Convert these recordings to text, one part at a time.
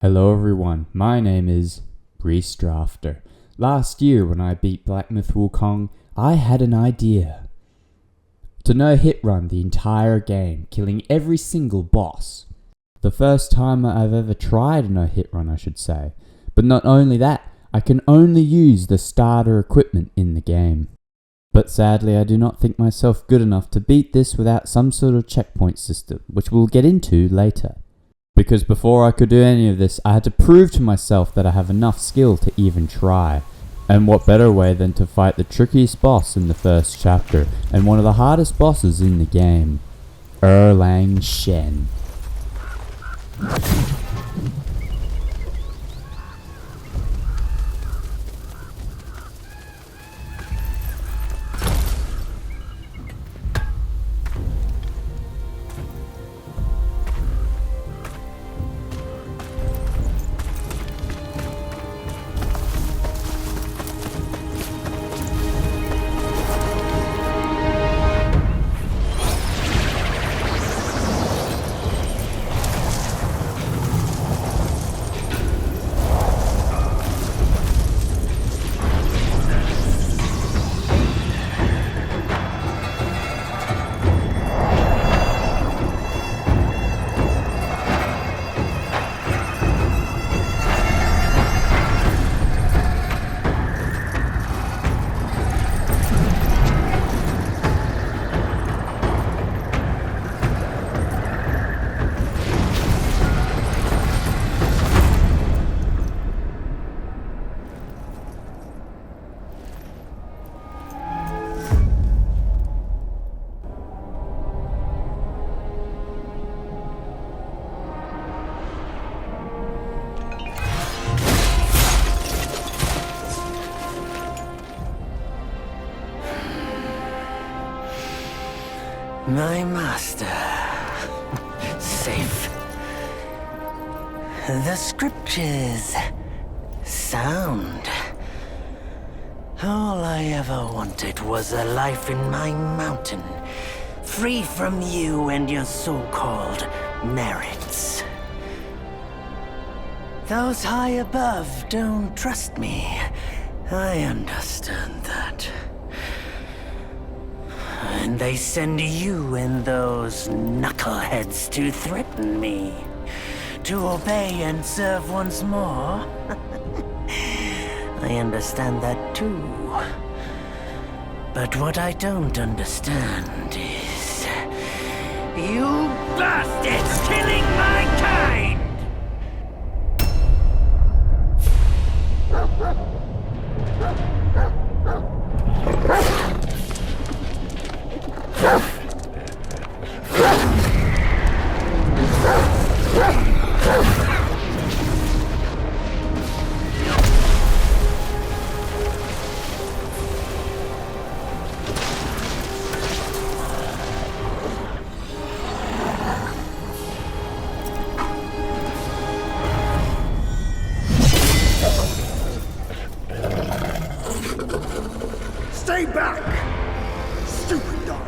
Hello everyone, my name is Reese Drafter. Last year when I beat Black Myth Wukong, I had an idea. To no-hit run the entire game, killing every single boss. The first time I've ever tried a no-hit run, I should say. But not only that, I can only use the starter equipment in the game. But sadly I do not think myself good enough to beat this without some sort of checkpoint system, which we'll get into later. Because before I could do any of this, I had to prove to myself that I have enough skill to even try. And what better way than to fight the trickiest boss in the first chapter, and one of the hardest bosses in the game, Erlan Shen. My master. Safe. The scriptures. Sound. All I ever wanted was a life in my mountain, free from you and your so-called merits. Those high above don't trust me. I understand that. And they send you and those knuckleheads to threaten me. To obey and serve once more. I understand that too. But what I don't understand is... you bastards killing my kind! Stay back! Stupid dog!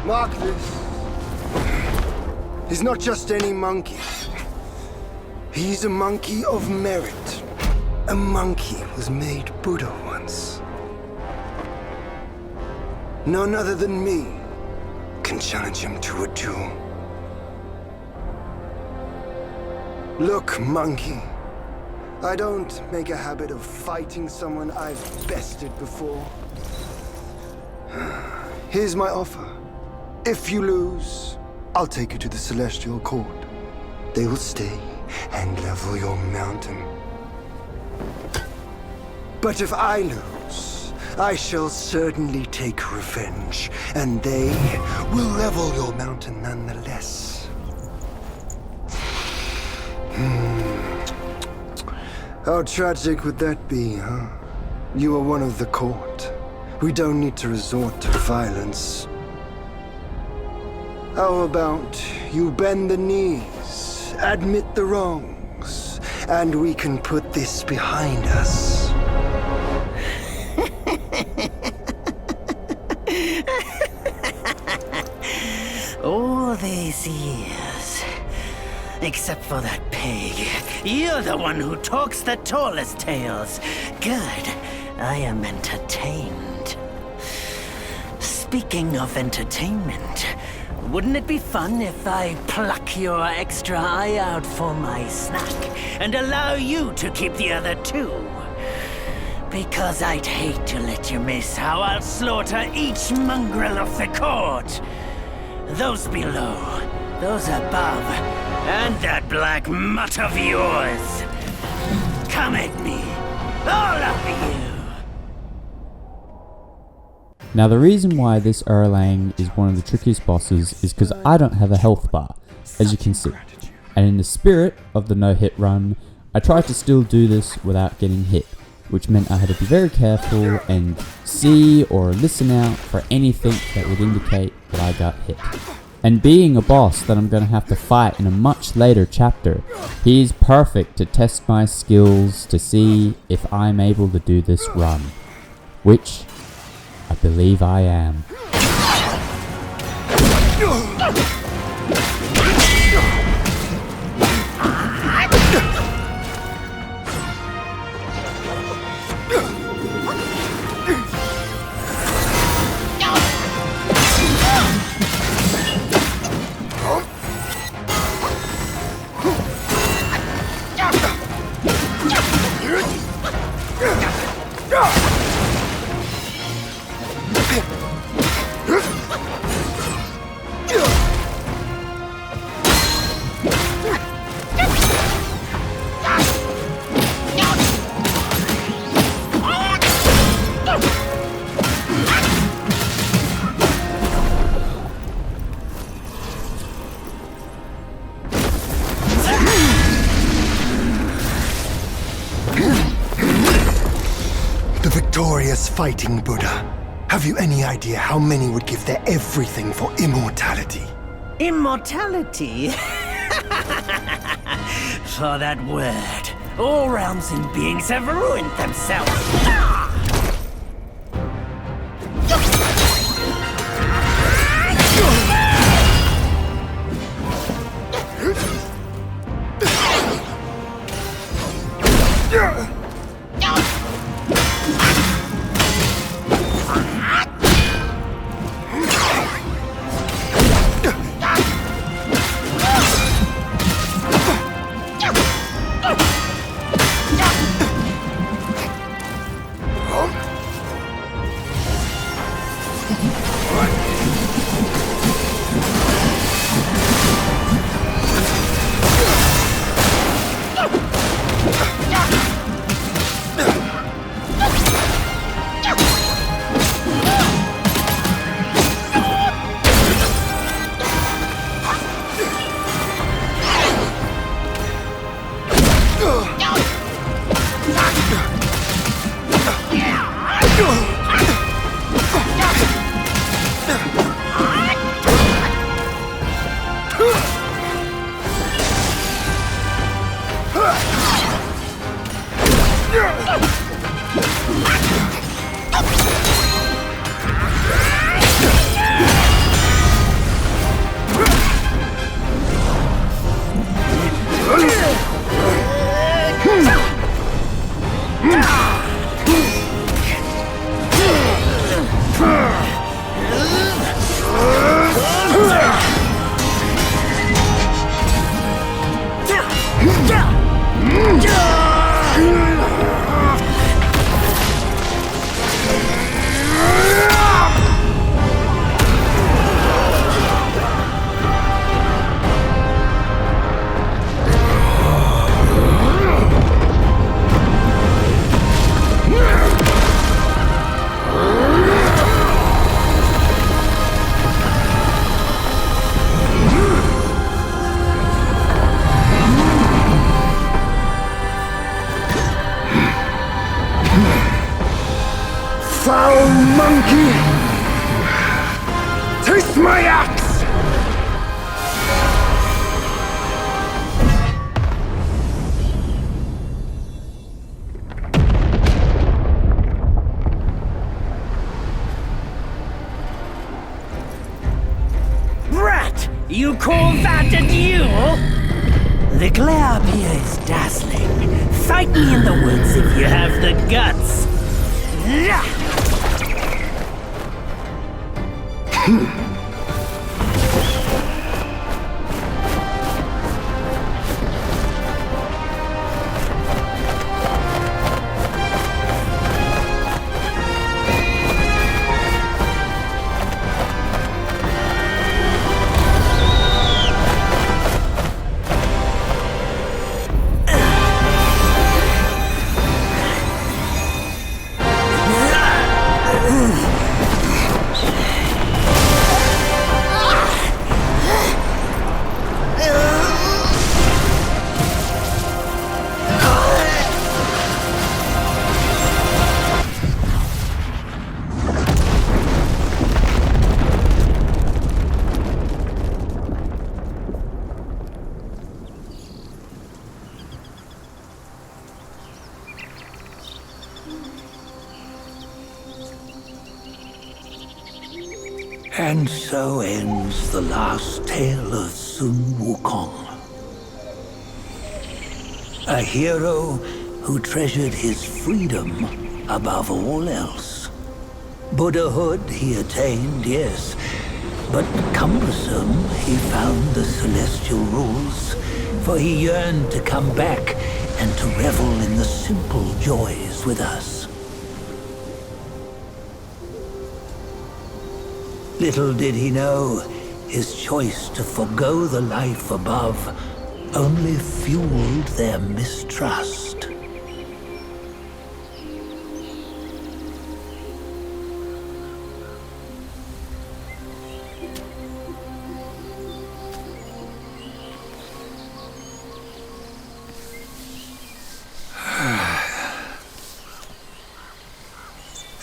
Mark this. He's not just any monkey. He's a monkey of merit. A monkey was made Buddha once. None other than me can challenge him to a duel. Look, monkey. I don't make a habit of fighting someone I've bested before. Here's my offer. If you lose, I'll take you to the Celestial Court. They will stay and level your mountain. But if I lose, I shall certainly take revenge, and they will level your mountain nonetheless. How tragic would that be, huh? You are one of the court. We don't need to resort to violence. How about you bend the knees, admit the wrongs, and we can put this behind us. All the these years. Except for that pig. You're the one who talks the tallest tales. Good. I am entertained. Speaking of entertainment, wouldn't it be fun if I pluck your extra eye out for my snack and allow you to keep the other two? Because I'd hate to let you miss how I'll slaughter each mongrel of the court. Those below, those above, and that black mutt of yours. Come at me, all of you. Now the reason why this Erlang is one of the trickiest bosses is because I don't have a health bar, as you can see. And in the spirit of the no-hit run, I tried to still do this without getting hit, which meant I had to be very careful and see or listen out for anything that would indicate that I got hit. And being a boss that I'm going to have to fight in a much later chapter, he is perfect to test my skills to see if I'm able to do this run, which I believe I am. Victorious fighting Buddha. Have you any idea how many would give their everything for immortality? Immortality? For that word, all realms and beings have ruined themselves. Foul monkey! Taste my axe! Brat! You call call that a duel? The glare up here is dazzling. Fight me in the woods if you have the guts. And so ends the last tale of Sun Wukong. A hero who treasured his freedom above all else. Buddhahood he attained, yes, but cumbersome he found the celestial rules, for he yearned to come back and to revel in the simple joys with us. Little did he know, his choice to forgo the life above only fueled their mistrust.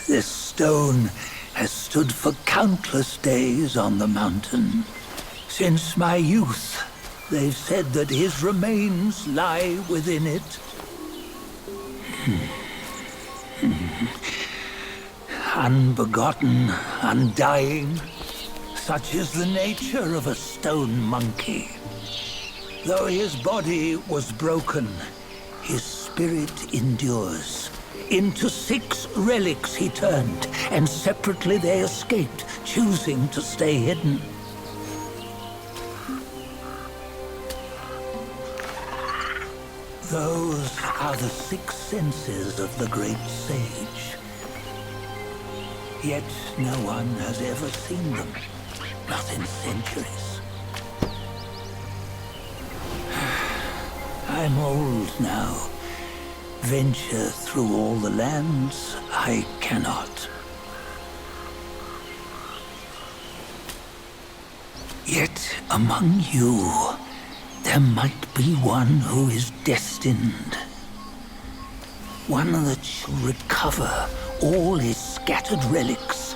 This stone has stood for countless days on the mountain. Since my youth, they've said that his remains lie within it. Unbegotten, undying, such is the nature of a stone monkey. Though his body was broken, his spirit endures. Into 6 relics he turned, and separately they escaped, choosing to stay hidden. Those are the 6 senses of the great sage. Yet no one has ever seen them, not in centuries. I'm old now. Venture through all the lands I cannot. Yet among you, there might be one who is destined. One that shall recover all his scattered relics.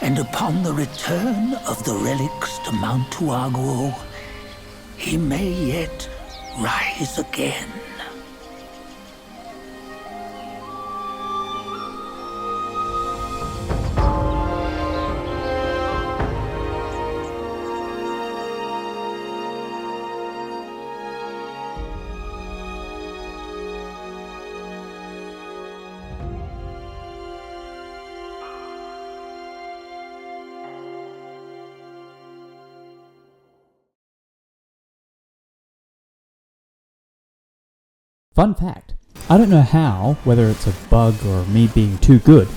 And upon the return of the relics to Mount Guangmou, he may yet rise again. Fun fact, I don't know how, whether it's a bug or me being too good,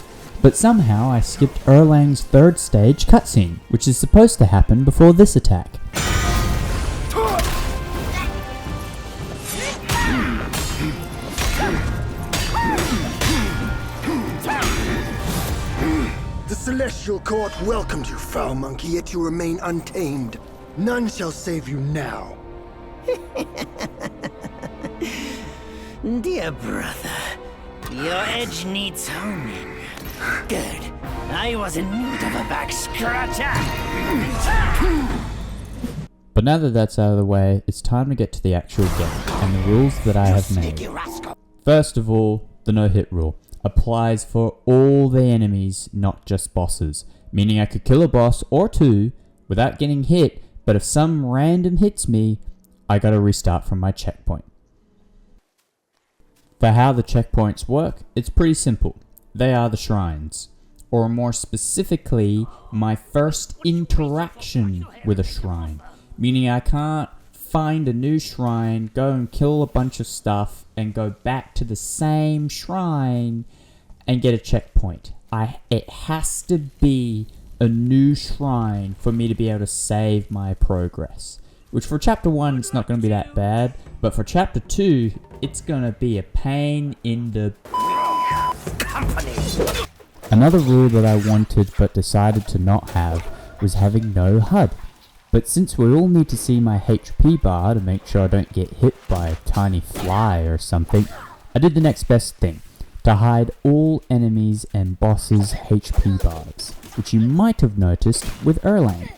but somehow I skipped Erlang's 3rd stage cutscene, which is supposed to happen before this attack. The Celestial Court welcomed you, foul monkey, yet you remain untamed. None shall save you now. Dear brother, your edge needs honing. Good. I was in need of a back scratcher. But now that that's out of the way, it's time to get to the actual game and the rules that I have made. First of all, the no-hit rule applies for all the enemies, not just bosses, meaning I could kill a boss or 2 without getting hit, but if some random hits me, I gotta restart from my checkpoint. For how the checkpoints work, it's pretty simple. They are the shrines, or more specifically, my first interaction with a shrine, meaning I can't find a new shrine, go and kill a bunch of stuff, and go back to the same shrine and get a checkpoint. It has to be a new shrine for me to be able to save my progress. Which for chapter 1 it's not going to be that bad, but for chapter 2 it's going to be a pain in the... Company. Another rule that I wanted but decided to not have was having no HUD. But since we all need to see my HP bar to make sure I don't get hit by a tiny fly or something, I did the next best thing, to hide all enemies and bosses' HP bars, which you might have noticed with Erlan.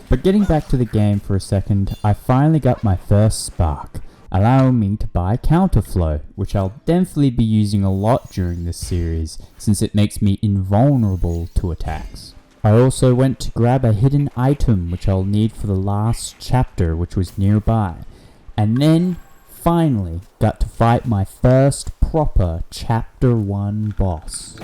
But getting back to the game for a second, I finally got my first spark, allowing me to buy Counterflow, which I'll definitely be using a lot during this series, since it makes me invulnerable to attacks. I also went to grab a hidden item which I'll need for the last chapter, which was nearby, and then finally got to fight my first proper chapter 1 boss.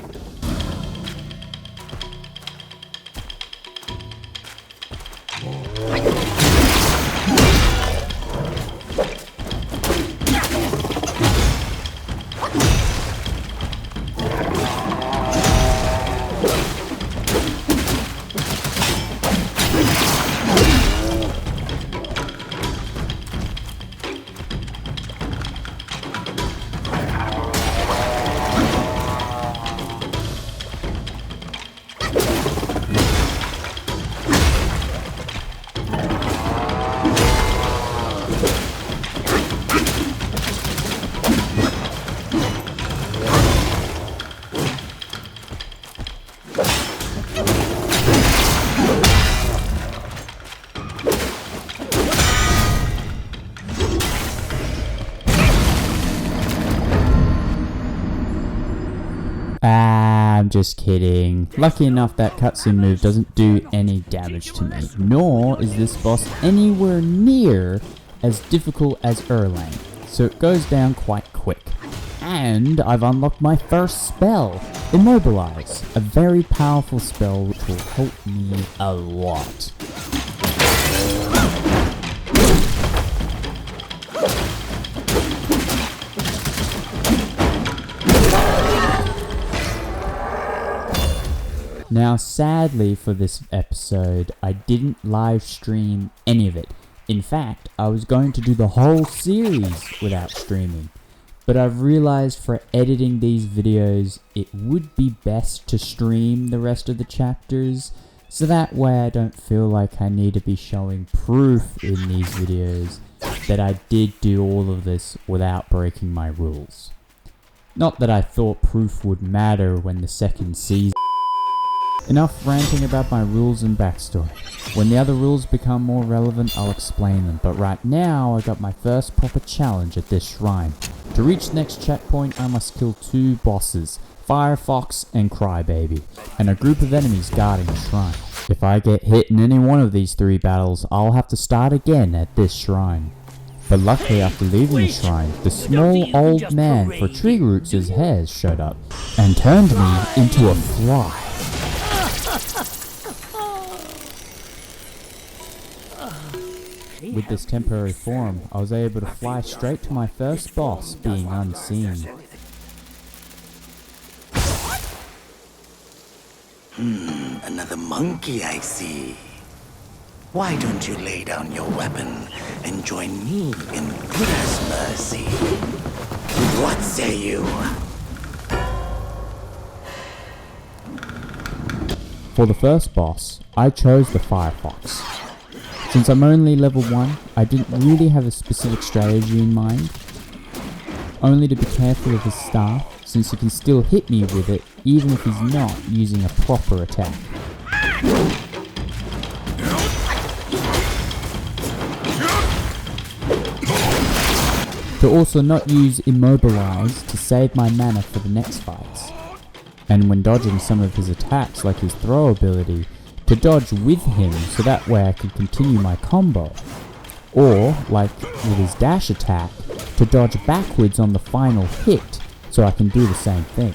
I'm just kidding. Lucky enough that cutscene move doesn't do any damage to me, nor is this boss anywhere near as difficult as Erlan, so it goes down quite quick. And I've unlocked my first spell, Immobilize, a very powerful spell which will help me a lot. Now sadly for this episode, I didn't live stream any of it. In fact, I was going to do the whole series without streaming. But I've realized for editing these videos, it would be best to stream the rest of the chapters, so that way I don't feel like I need to be showing proof in these videos that I did do all of this without breaking my rules. Not that I thought proof would matter when the second season. Enough ranting about my rules and backstory. When the other rules become more relevant, I'll explain them, but right now I got my first proper challenge at this shrine. To reach the next checkpoint, I must kill 2 bosses, Firefox and Crybaby, and a group of enemies guarding the shrine. If I get hit in any one of these 3 battles, I'll have to start again at this shrine. But luckily after leaving the shrine, the small old man for Tree Roots' hairs showed up, and turned me into a fly. With this temporary form, I was able to fly straight to my first boss, being unseen. Another monkey, I see. Why don't you lay down your weapon and join me in goodness mercy? What say you? For the first boss, I chose the Firefox. Since I'm only level 1, I didn't really have a specific strategy in mind, only to be careful of his staff, since he can still hit me with it even if he's not using a proper attack. To also not use Immobilize to save my mana for the next fights, and when dodging some of his attacks like his throw ability, to dodge with him so that way I can continue my combo. Or, like with his dash attack, to dodge backwards on the final hit so I can do the same thing.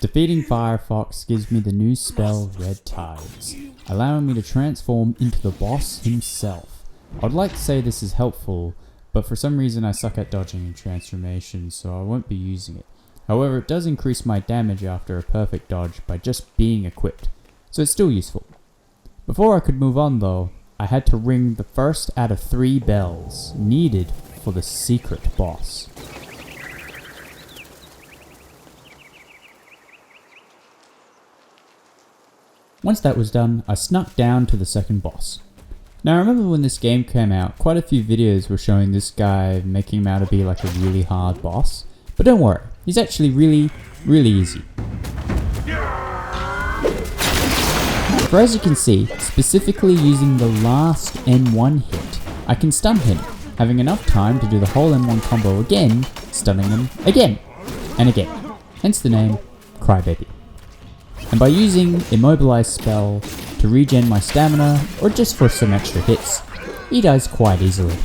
Defeating Firefox gives me the new spell Red Tides, allowing me to transform into the boss himself. I'd like to say this is helpful, but for some reason I suck at dodging and transformations, so I won't be using it. However, it does increase my damage after a perfect dodge by just being equipped, so it's still useful. Before I could move on though, I had to ring the first out of 3 bells needed for the secret boss. Once that was done, I snuck down to the second boss. Now I remember when this game came out, quite a few videos were showing this guy making him out to be like a really hard boss. But don't worry, he's actually really easy. For as you can see, specifically using the last N1 hit, I can stun him, having enough time to do the whole N1 combo again, stunning him again and again. Hence the name Crybaby. And by using Immobilize spell to regen my stamina, or just for some extra hits, he dies quite easily.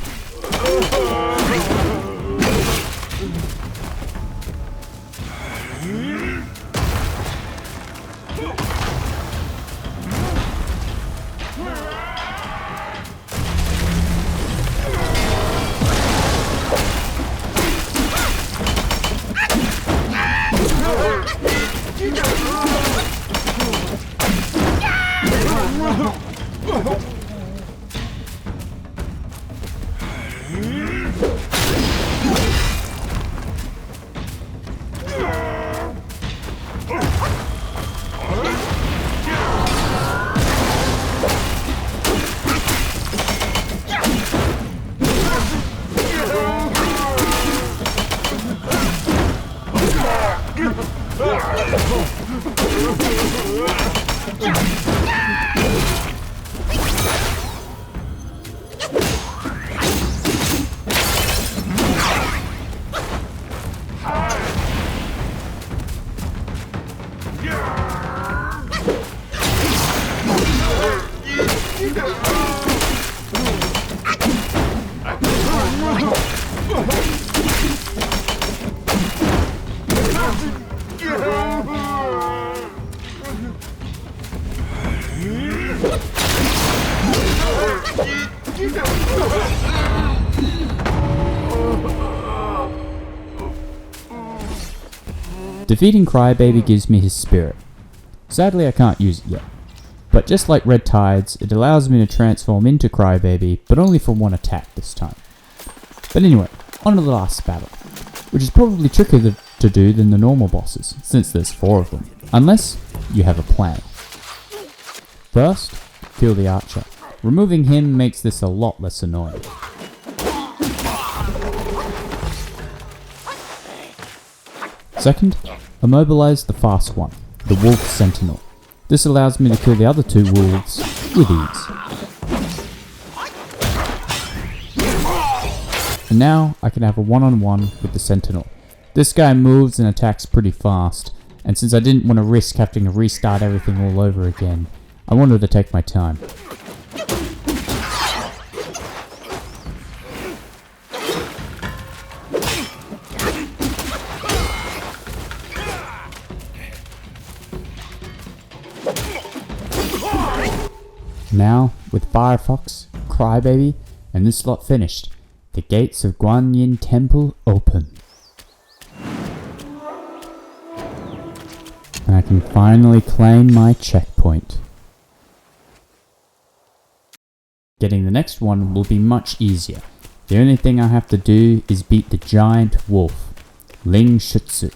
Defeating Crybaby gives me his spirit. Sadly I can't use it yet. But just like Red Tides, it allows me to transform into Crybaby, but only for one attack this time. But anyway, on to the last battle, which is probably trickier to do than the normal bosses, since there's 4 of them, unless you have a plan. First, kill the archer. Removing him makes this a lot less annoying. Second, immobilize the fast one, the wolf sentinel. This allows me to kill the other 2 wolves with ease. And now I can have a one-on-one with the sentinel. This guy moves and attacks pretty fast, and since I didn't want to risk having to restart everything all over again, I wanted to take my time. Now, with Firefox, Crybaby, and this slot finished, the gates of Guanyin Temple open. And I can finally claim my checkpoint. Getting the next one will be much easier. The only thing I have to do is beat the giant wolf, Lingxuzi.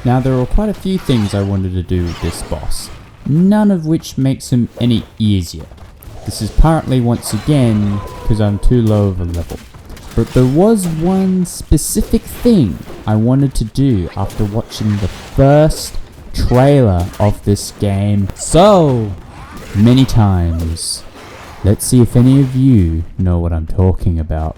Now there were quite a few things I wanted to do with this boss, none of which makes him any easier. This is partly once again because I'm too low of a level. But there was one specific thing I wanted to do after watching the first trailer of this game so many times. Let's see if any of you know what I'm talking about.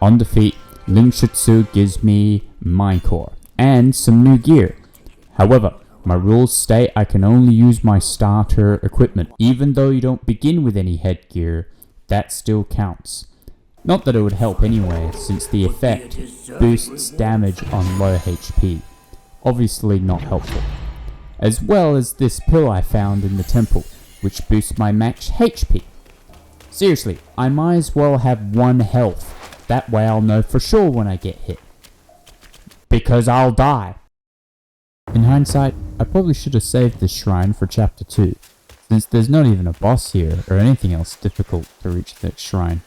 On defeat, Lingxuzi gives me Minecore and some new gear. However, my rules state I can only use my starter equipment. Even though you don't begin with any headgear, that still counts. Not that it would help anyway, since the effect boosts damage on low HP. Obviously not helpful. As well as this pill I found in the temple, which boosts my max HP. Seriously, I might as well have 1 health. That way I'll know for sure when I get hit. Because I'll die. In hindsight, I probably should have saved this shrine for chapter 2, since there's not even a boss here or anything else difficult to reach the shrine.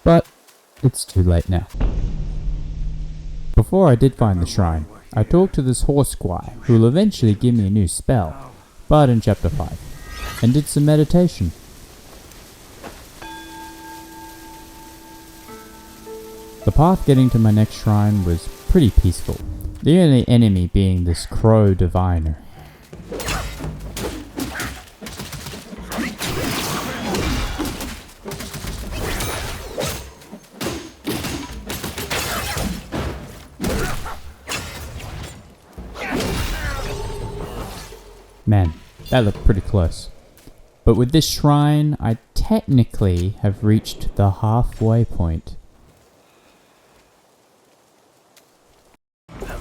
But it's too late now. Before I did find the shrine, I talked to this horse guy who will eventually give me a new spell, but in chapter 5, and did some meditation. The path getting to my next shrine was pretty peaceful, the only enemy being this crow diviner. Man, that looked pretty close. But with this shrine, I technically have reached the halfway point.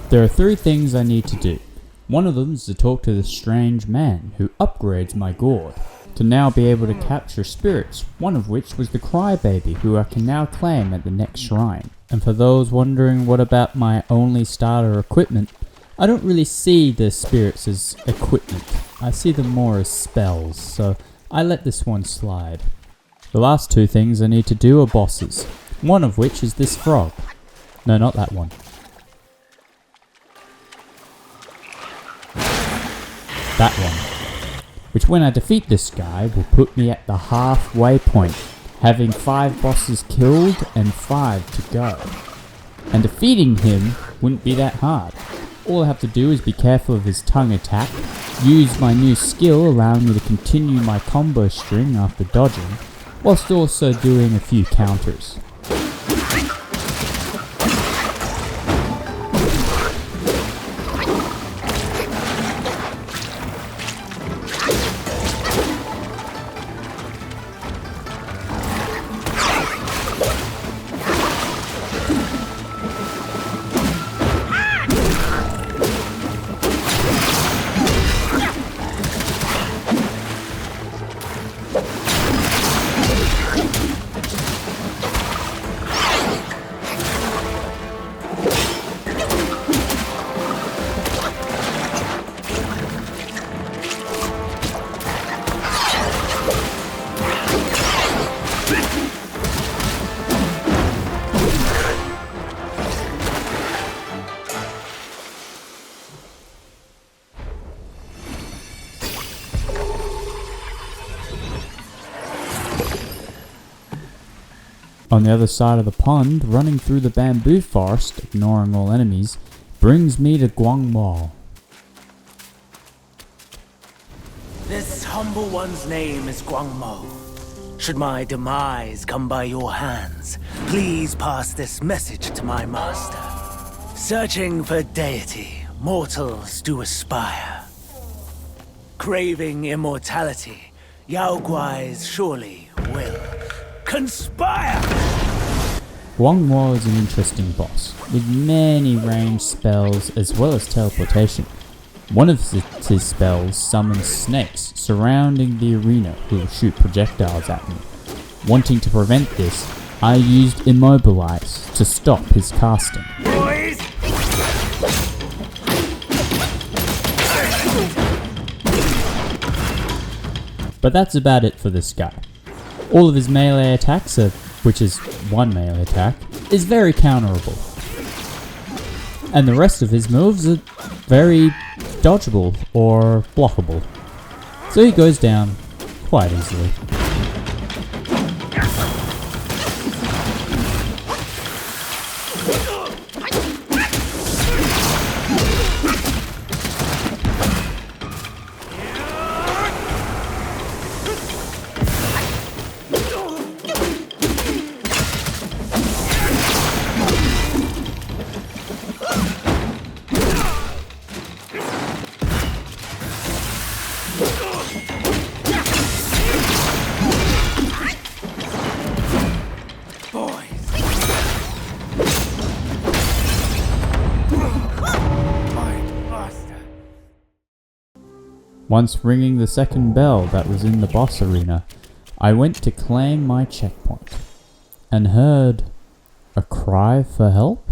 There are 3 things I need to do. One of them is to talk to this strange man who upgrades my gourd to now be able to capture spirits, one of which was the Crybaby who I can now claim at the next shrine. And for those wondering what about my only starter equipment, I don't really see the spirits as equipment. I see them more as spells, so I let this one slide. The last 2 things I need to do are bosses, one of which is this frog. No, not that one. That one. Which when I defeat this guy will put me at the halfway point, having 5 bosses killed and 5 to go. And defeating him wouldn't be that hard. All I have to do is be careful of his tongue attack, use my new skill allowing me to continue my combo string after dodging, whilst also doing a few counters. On the other side of the pond, running through the bamboo forest, ignoring all enemies, brings me to Guangmou. This humble one's name is Guangmou. Should my demise come by your hands, please pass this message to my master. Searching for deity, mortals do aspire. Craving immortality, Yaoguais surely will conspire! Guangmou is an interesting boss, with many ranged spells as well as teleportation. One of his spells summons snakes surrounding the arena who will shoot projectiles at me. Wanting to prevent this, I used Immobilize to stop his casting. Boys! But that's about it for this guy. All of his melee attacks, which is one melee attack, is very counterable. And the rest of his moves are very dodgeable or blockable. So he goes down quite easily. Once ringing the second bell that was in the boss arena, I went to claim my checkpoint, and heard a cry for help?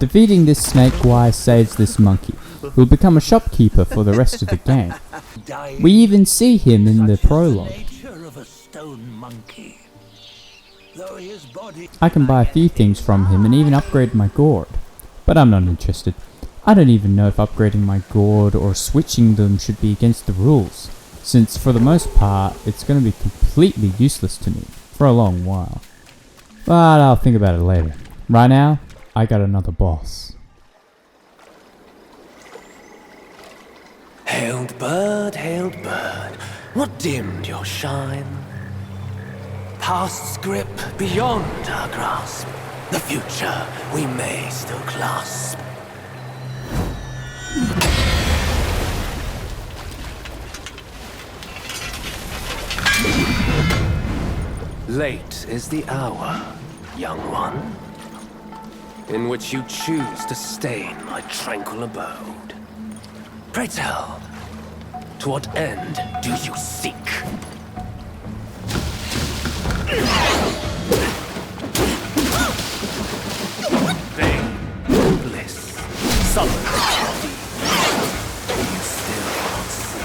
Defeating this snake guy saves this monkey, who will become a shopkeeper for the rest of the game. We even see him in the prologue. I can buy a few things from him and even upgrade my gourd, but I'm not interested. I don't even know if upgrading my gourd or switching them should be against the rules, since for the most part it's going to be completely useless to me for a long while. But I'll think about it later. Right now, I got another boss. Hailed bird, what dimmed your shine? Past's grip beyond our grasp. The future we may still clasp. Late is the hour, young one, in which you choose to stain my tranquil abode. Pray tell, to what end do you seek? Vain bliss, sullen body, you still not seek.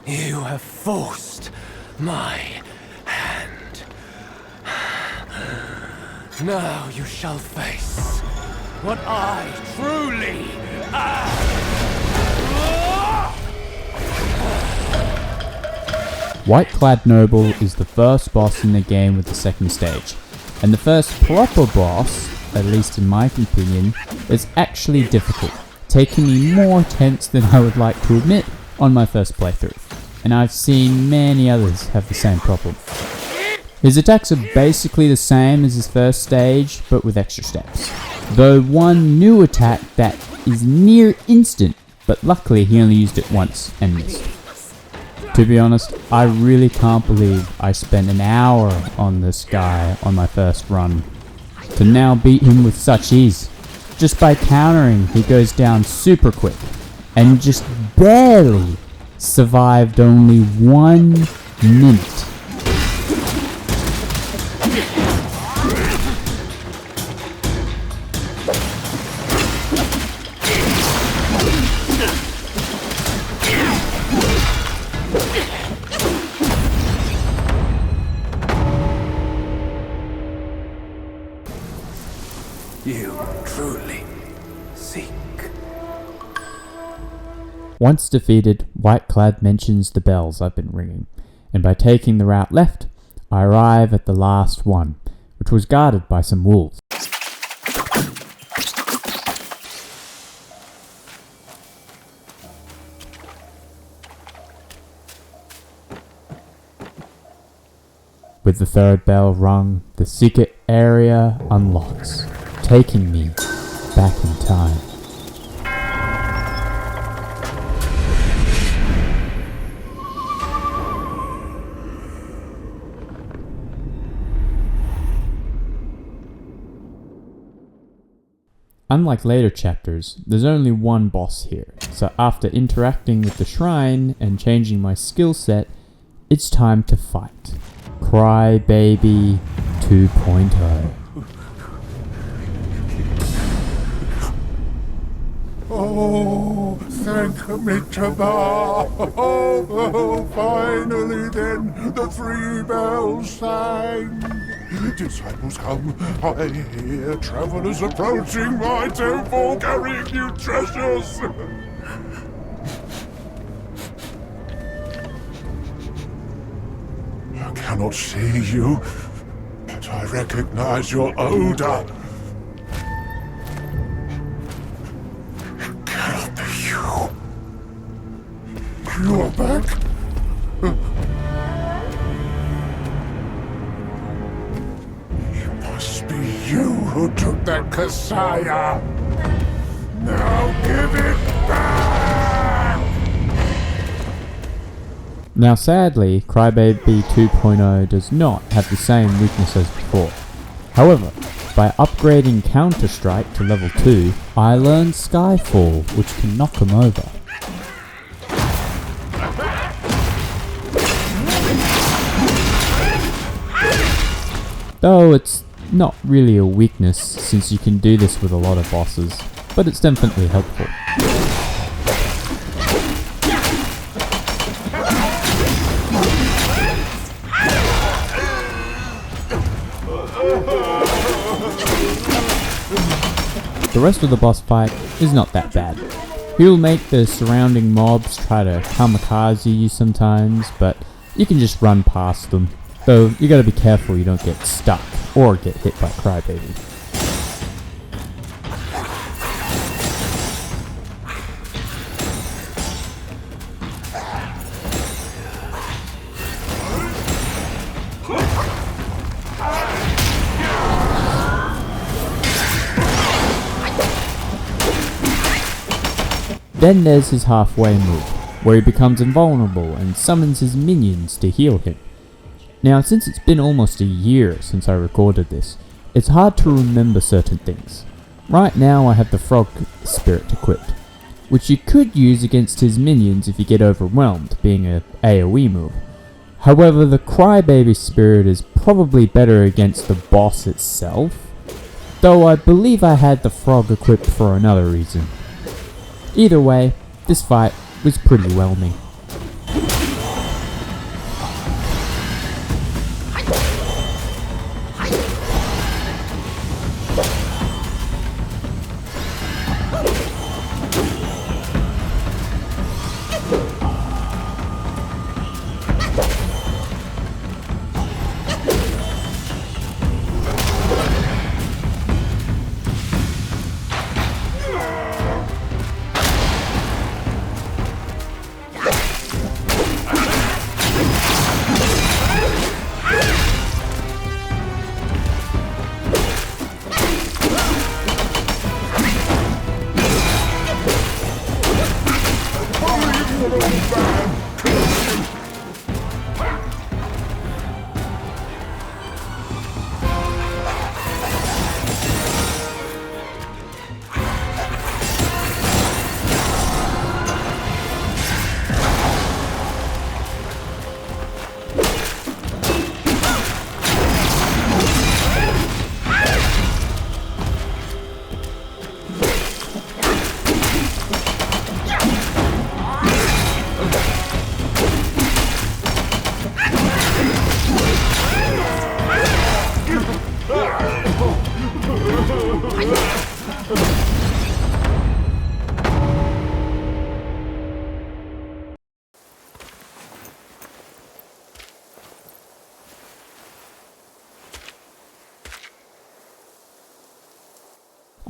You have forced my hand. Now you shall face what I truly am. Whiteclad Noble is the first boss in the game with the second stage, and the first proper boss, at least in my opinion, is actually difficult, taking me more attempts than I would like to admit on my first playthrough, and I've seen many others have the same problem. His attacks are basically the same as his first stage, but with extra steps, though one new attack that is near instant, but luckily he only used it once and missed. To be honest, I really can't believe I spent an hour on this guy on my first run, to now beat him with such ease. Just by countering, he goes down super quick, and just barely survived only 1 minute. You truly seek. Once defeated, Whiteclad mentions the bells I've been ringing, and by taking the route left, I arrive at the last one, which was guarded by some wolves. With the third bell rung, the secret area unlocks, taking me back in time. Unlike later chapters, there's only one boss here, so after interacting with the shrine and changing my skill set, it's time to fight. Crybaby 2.0. Oh, thank me to oh, finally then the 3 bells sang. Disciples come, I hear travelers approaching my temple carrying new treasures. I cannot see you, but I recognize your odor. It cannot be you. You are back? It must be you who took that Kasaya. Now give it back! Now sadly, Crybaby 2.0 does not have the same weakness as before. However, by upgrading Counter-Strike to level 2, I learned Skyfall, which can knock him over. Though it's not really a weakness since you can do this with a lot of bosses, but it's definitely helpful. The rest of the boss fight is not that bad. He'll make the surrounding mobs try to kamikaze you sometimes, but you can just run past them. Though you gotta be careful you don't get stuck or get hit by Crybaby. Then there's his halfway move, where he becomes invulnerable and summons his minions to heal him. Now, since it's been almost a year since I recorded this, it's hard to remember certain things. Right now I have the frog spirit equipped, which you could use against his minions if you get overwhelmed, being a AoE move. However, the Crybaby spirit is probably better against the boss itself, though I believe I had the frog equipped for another reason. Either way, this fight was pretty whelming.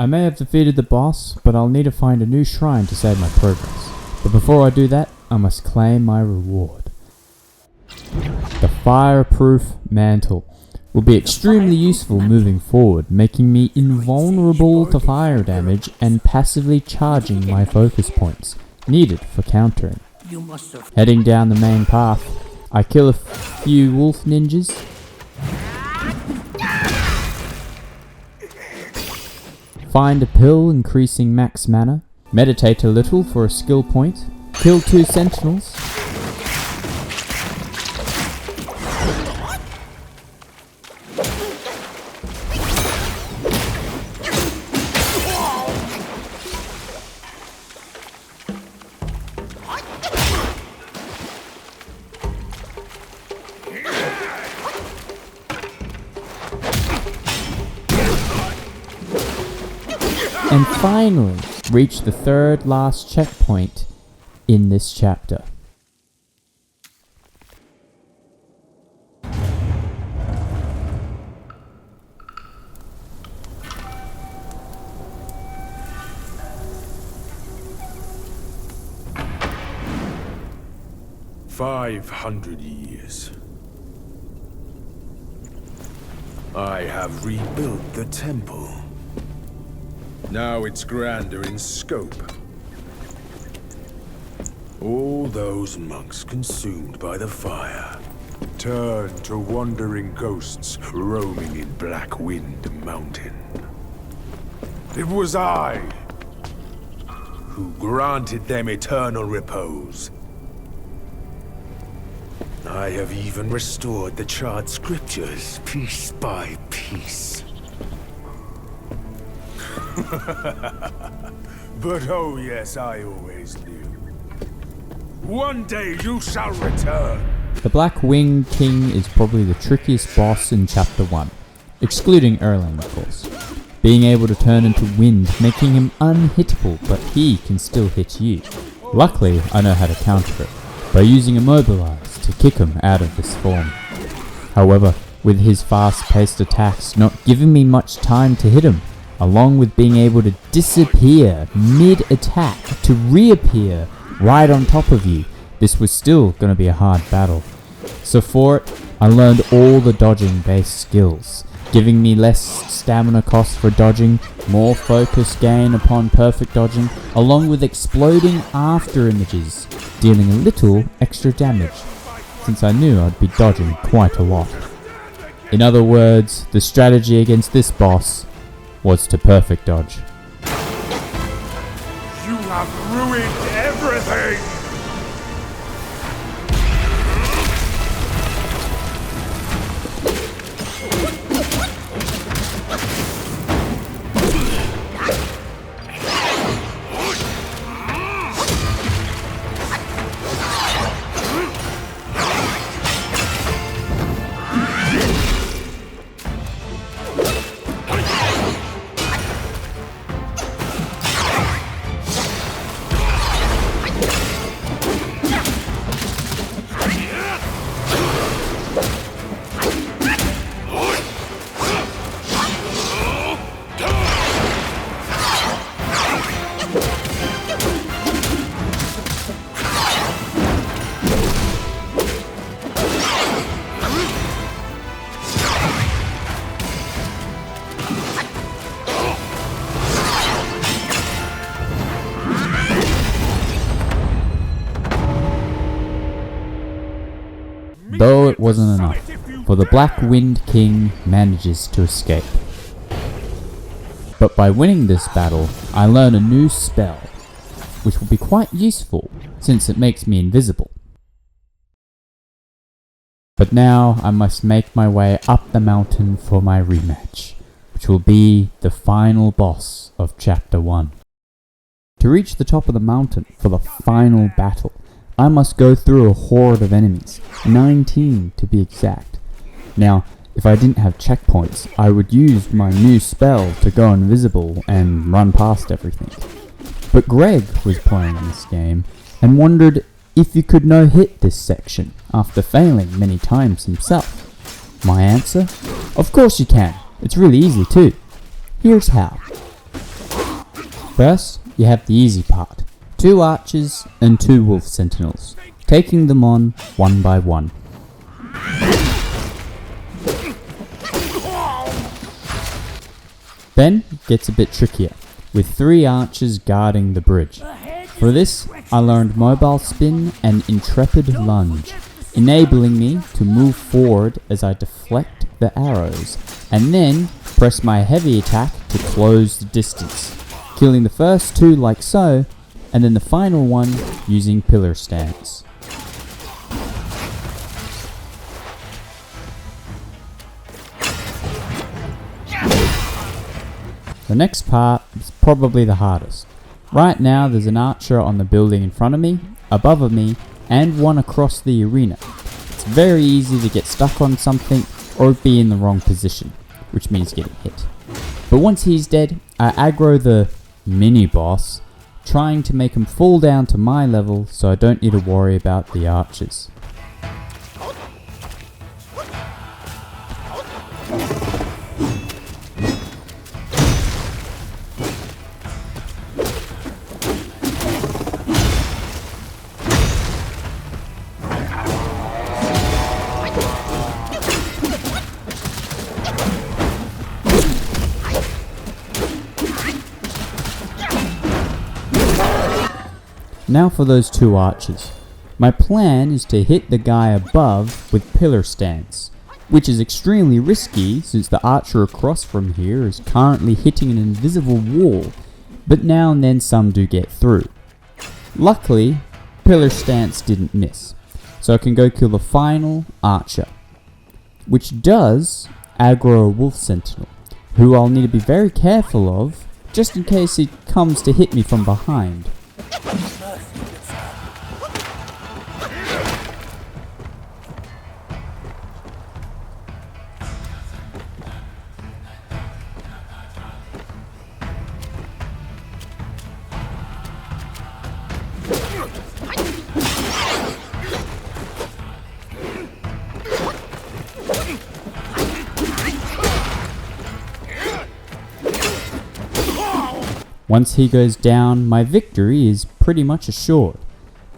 I may have defeated the boss, but I'll need to find a new shrine to save my progress. But before I do that, I must claim my reward. The fireproof mantle will be extremely useful moving forward, making me invulnerable to fire damage and passively charging my focus points, needed for countering. Heading down the main path, I kill a few wolf ninjas, find a pill increasing max mana, meditate a little for a skill point, kill 2 sentinels, and finally reach the third last checkpoint in this chapter. "500 years. I have rebuilt the temple. Now it's grander in scope. All those monks consumed by the fire turned to wandering ghosts roaming in Black Wind Mountain. It was I who granted them eternal repose. I have even restored the charred scriptures piece by piece. But oh yes, I always knew. One day you shall return. The Black Wing King is probably the trickiest boss in Chapter 1, excluding Erlan, of course. Being able to turn into wind, making him unhittable, but he can still hit you. Luckily, I know how to counter it, by using Immobilize to kick him out of this form. However, with his fast-paced attacks not giving me much time to hit him, along with being able to disappear mid-attack to reappear right on top of you, this was still going to be a hard battle. So for it, I learned all the dodging based skills, giving me less stamina cost for dodging, more focus gain upon perfect dodging, along with exploding after images, dealing a little extra damage, since I knew I'd be dodging quite a lot. In other words, the strategy against this boss was to perfect dodge. You have ruined everything! Though it wasn't enough, for the Black Wind King manages to escape. But by winning this battle, I learn a new spell, which will be quite useful since it makes me invisible. But now I must make my way up the mountain for my rematch, which will be the final boss of Chapter 1. To reach the top of the mountain for the final battle, I must go through a horde of enemies, 19 to be exact. Now, if I didn't have checkpoints, I would use my new spell to go invisible and run past everything. But Greg was playing this game and wondered if you could no-hit this section after failing many times himself. My answer? Of course you can. It's really easy too. Here's how. First, you have the easy part. 2 archers and 2 wolf sentinels, taking them on one by one. Then gets a bit trickier, with 3 archers guarding the bridge. For this, I learned mobile spin and intrepid lunge, enabling me to move forward as I deflect the arrows, and then press my heavy attack to close the distance, killing the first 2 like so, and then the final one using pillar stance. The next part is probably the hardest. Right now there's an archer on the building in front of me, above me, and one across the arena. It's very easy to get stuck on something or be in the wrong position, which means getting hit. But once he's dead, I aggro the mini-boss, trying to make him fall down to my level so I don't need to worry about the archers. Now for those 2 archers. My plan is to hit the guy above with pillar stance, which is extremely risky since the archer across from here is currently hitting an invisible wall, but now and then some do get through. Luckily, pillar stance didn't miss, so I can go kill the final archer, which does aggro a wolf sentinel, who I'll need to be very careful of, just in case he comes to hit me from behind. Once he goes down, my victory is pretty much assured.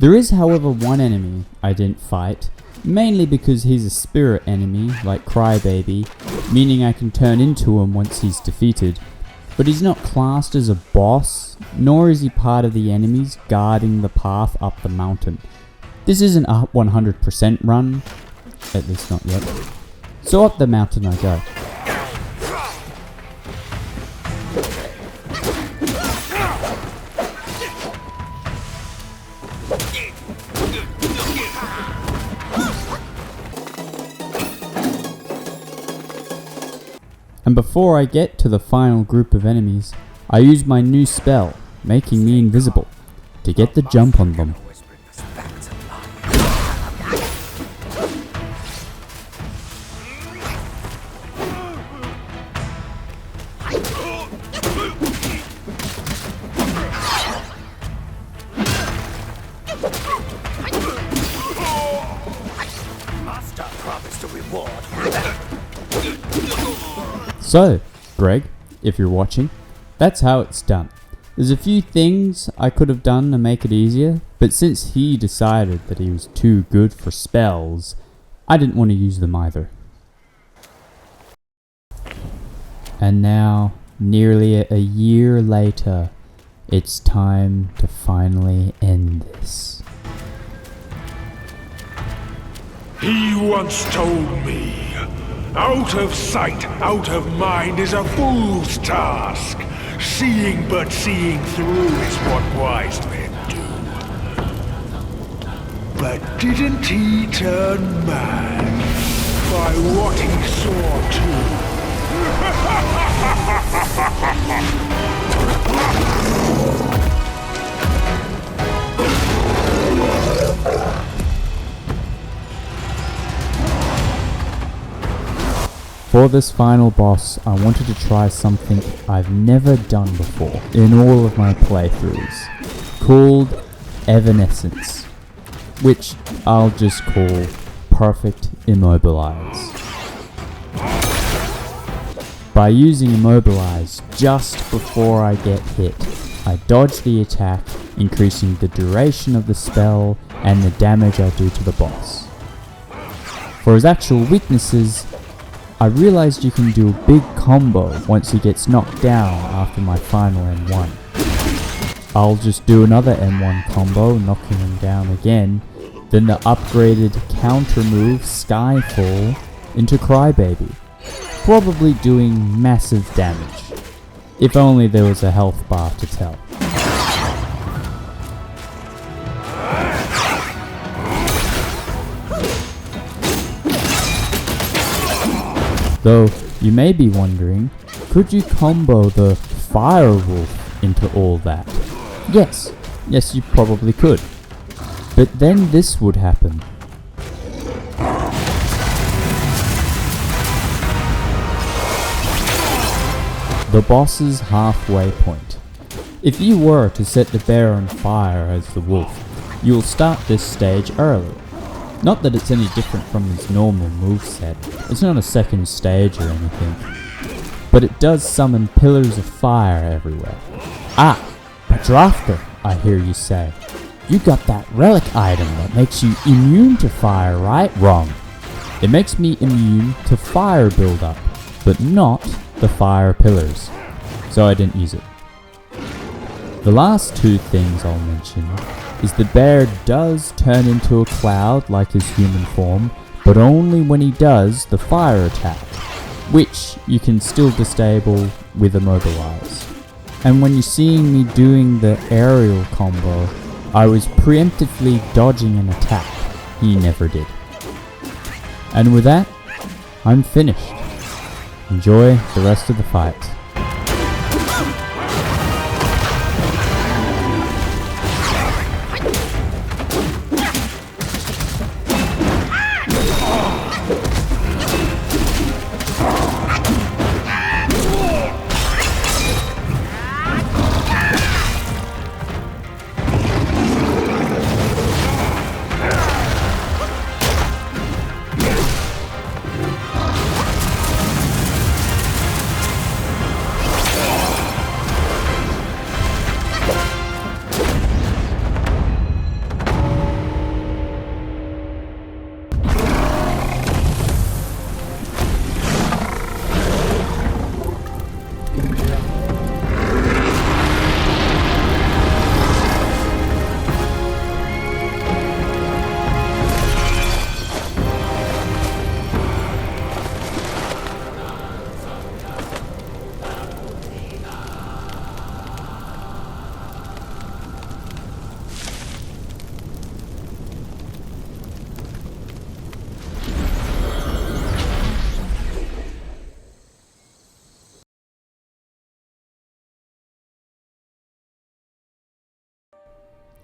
There is, however, one enemy I didn't fight, mainly because he's a spirit enemy like Crybaby, meaning I can turn into him once he's defeated, but he's not classed as a boss, nor is he part of the enemies guarding the path up the mountain. This isn't a 100% run, at least not yet, so up the mountain I go. And before I get to the final group of enemies, I use my new spell, making me invisible, to get the jump on them. Master promised a reward. So, Greg, if you're watching, that's how it's done. There's a few things I could have done to make it easier, but since he decided that he was too good for spells, I didn't want to use them either. And now, nearly a year later, it's time to finally end this. He once told me, out of sight, out of mind is a fool's task. Seeing but seeing through is what wise men do. But didn't he turn mad by what he saw too? For this final boss, I wanted to try something I've never done before in all of my playthroughs, called Evanescence, which I'll just call Perfect Immobilize. By using Immobilize just before I get hit, I dodge the attack, increasing the duration of the spell and the damage I do to the boss. For his actual weaknesses, I realized you can do a big combo once he gets knocked down after my final M1. I'll just do another M1 combo, knocking him down again, then the upgraded counter move Skyfall into Crybaby, probably doing massive damage. If only there was a health bar to tell. Though, you may be wondering, could you combo the Fire Wolf into all that? Yes, you probably could. But then this would happen. The boss's halfway point. If you were to set the bear on fire as the wolf, you will start this stage early. Not that it's any different from his normal moveset, it's not a second stage or anything, but it does summon pillars of fire everywhere. Ah, but Drafter, I hear you say. You got that relic item that makes you immune to fire, right? Wrong. It makes me immune to fire buildup, but not the fire pillars, so I didn't use it. The last two things I'll mention is the bear does turn into a cloud like his human form, but only when he does the fire attack, which you can still disable with Immobilize. And when you're seeing me doing the aerial combo, I was preemptively dodging an attack he never did. And with that, I'm finished. Enjoy the rest of the fight.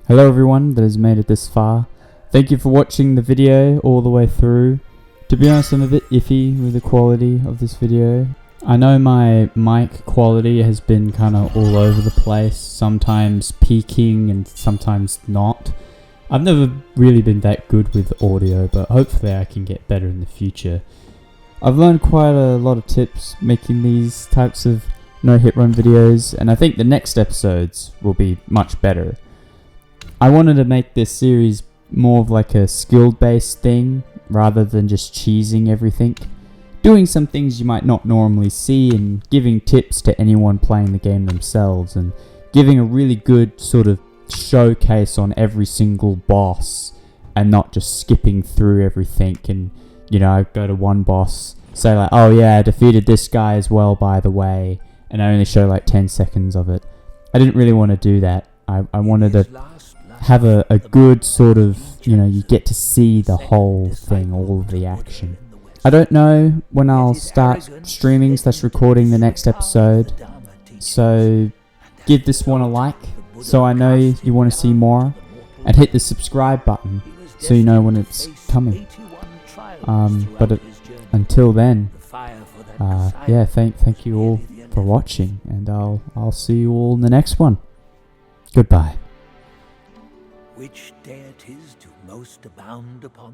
Hello everyone that has made it this far. Thank you for watching the video all the way through. To be honest, I'm a bit iffy with the quality of this video. I know my mic quality has been kind of all over the place, sometimes peaking and sometimes not. I've never really been that good with audio, but hopefully I can get better in the future. I've learned quite a lot of tips making these types of no-hit run videos, and I think the next episodes will be much better. I wanted to make this series more of like a skill-based thing, rather than just cheesing everything. Doing some things you might not normally see and giving tips to anyone playing the game themselves, and giving a really good sort of showcase on every single boss and not just skipping through everything and, you know, I go to one boss, say like, oh yeah, I defeated this guy as well by the way, and I only show like 10 seconds of it. I didn't really want to do that. I wanted to have a good sort of, you know, you get to see the whole thing, all of the action. I don't know when I'll start streaming / recording the next episode, so give this one a like so I know you want to see more, and hit the subscribe button so you know when it's coming. Until then, yeah, thank you all for watching, and I'll see you all in the next one. Goodbye. Which deities do most abound upon